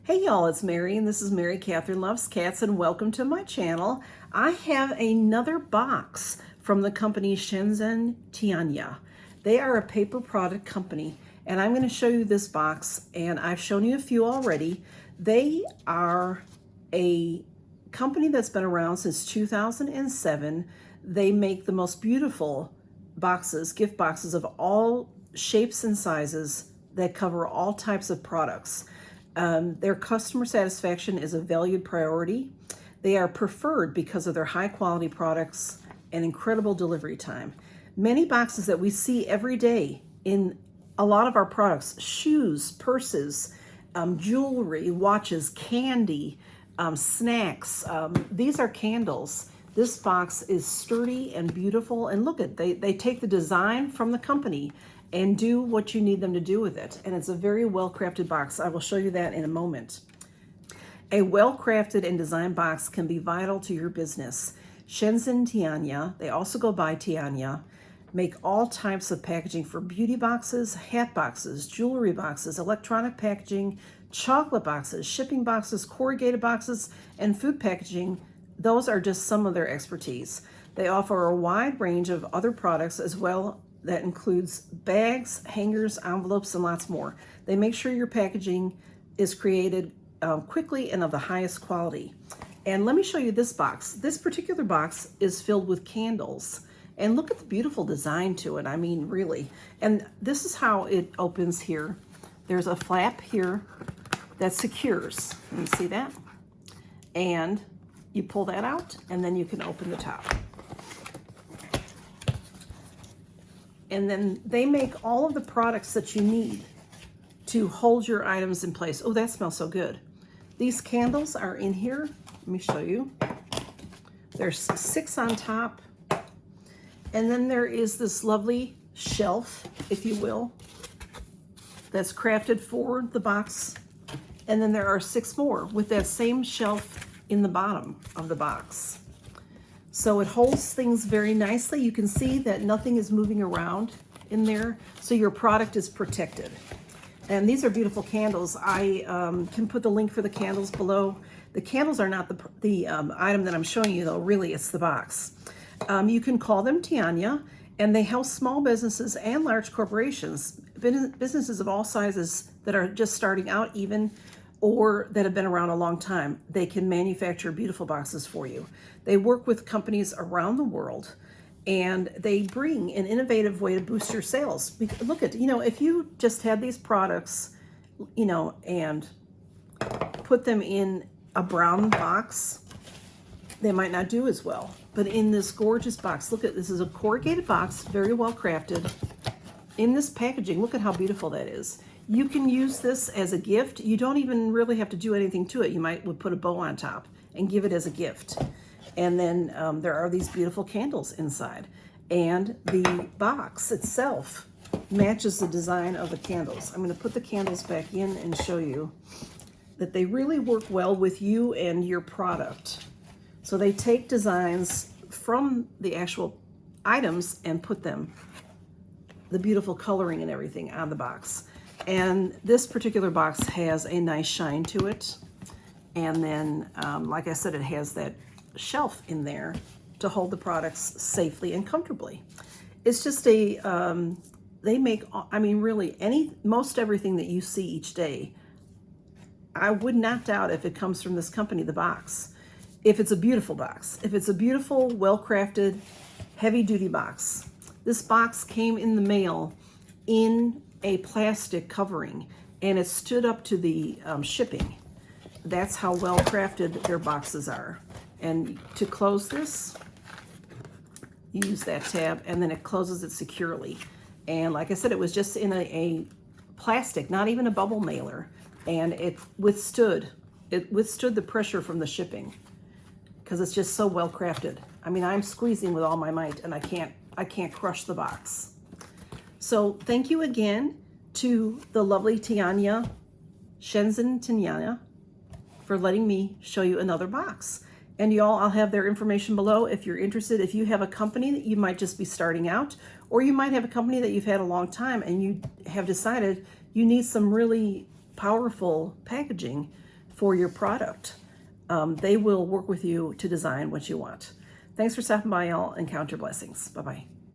Hey y'all, it's Mary and this is Mary Catherine Loves Cats and welcome to my channel. I have another box from the company Setinya. They are a paper product company and I'm going to show you this box, and I've shown you a few already. They are a company that's been around since 2007. They make the most beautiful boxes, gift boxes of all shapes and sizes that cover all types of products. Their customer satisfaction is a valued priority. They are preferred because of their high quality products and incredible delivery time. Many boxes that we see every day in a lot of our products, shoes, purses, jewelry, watches, candy, snacks. These are candles. This box is sturdy and beautiful, and look at, they take the design from the company and do what you need them to do with it. And it's a very well-crafted box. I will show you that in a moment. A well-crafted and designed box can be vital to your business. Setinya, they also go by Tianya, make all types of packaging for beauty boxes, hat boxes, jewelry boxes, electronic packaging, chocolate boxes, shipping boxes, corrugated boxes, and food packaging. Those are just some of their expertise. They offer a wide range of other products as well. That includes bags, hangers, envelopes, and lots more. They make sure your packaging is created quickly and of the highest quality. And let me show you this box. This particular box is filled with candles. And look at the beautiful design to it. I mean, really. And this is how it opens here. There's a flap here that secures. Can you see that? And you pull that out, and then you can open the top. And then they make all of the products that you need to hold your items in place. Oh, that smells so good. These candles are in here. Let me show you. There's 6 on top. And then there is this lovely shelf, if you will, that's crafted for the box. And then there are 6 more with that same shelf in the bottom of the box. So it holds things very nicely. You can see that nothing is moving around in there, so your product is protected. And these are beautiful candles. I can put the link for the candles below. The candles are not the item that I'm showing you, though. Really, it's the box. You can call them Tianya, and they help small businesses and large corporations, businesses of all sizes that are just starting out even, or that have been around a long time. They can manufacture beautiful boxes for you. They work with companies around the world, and they bring an innovative way to boost your sales. Look at, if you just had these products, and put them in a brown box, they might not do as well. But in this gorgeous box, look at, this is a corrugated box, very well crafted. In this packaging, look at how beautiful that is. You can use this as a gift. You don't even really have to do anything to it. You would put a bow on top and give it as a gift. And then there are these beautiful candles inside. And the box itself matches the design of the candles. I'm going to put the candles back in and show you that they really work well with you and your product. So they take designs from the actual items and put them, the beautiful coloring and everything, on the box. And this particular box has a nice shine to it. And then, like I said, it has that shelf in there to hold the products safely and comfortably. It's just they make, I mean, really, most everything that you see each day, I would not doubt if it comes from this company, the box. If it's a beautiful box, if it's a beautiful, well-crafted, heavy-duty box. This box came in the mail in a plastic covering, and it stood up to the shipping. That's how well crafted their boxes are. And to close this, you use that tab, and then it closes it securely. And like I said, it was just in a plastic, not even a bubble mailer, and it withstood the pressure from the shipping because it's just so well crafted. I mean, I'm squeezing with all my might, and I can't crush the box. So thank you again to the lovely Tianya, Setinya, for letting me show you another box. And y'all, I'll have their information below if you're interested. If you have a company that you might just be starting out, or you might have a company that you've had a long time and you have decided you need some really powerful packaging for your product. They will work with you to design what you want. Thanks for stopping by, y'all, and count your blessings. Bye-bye.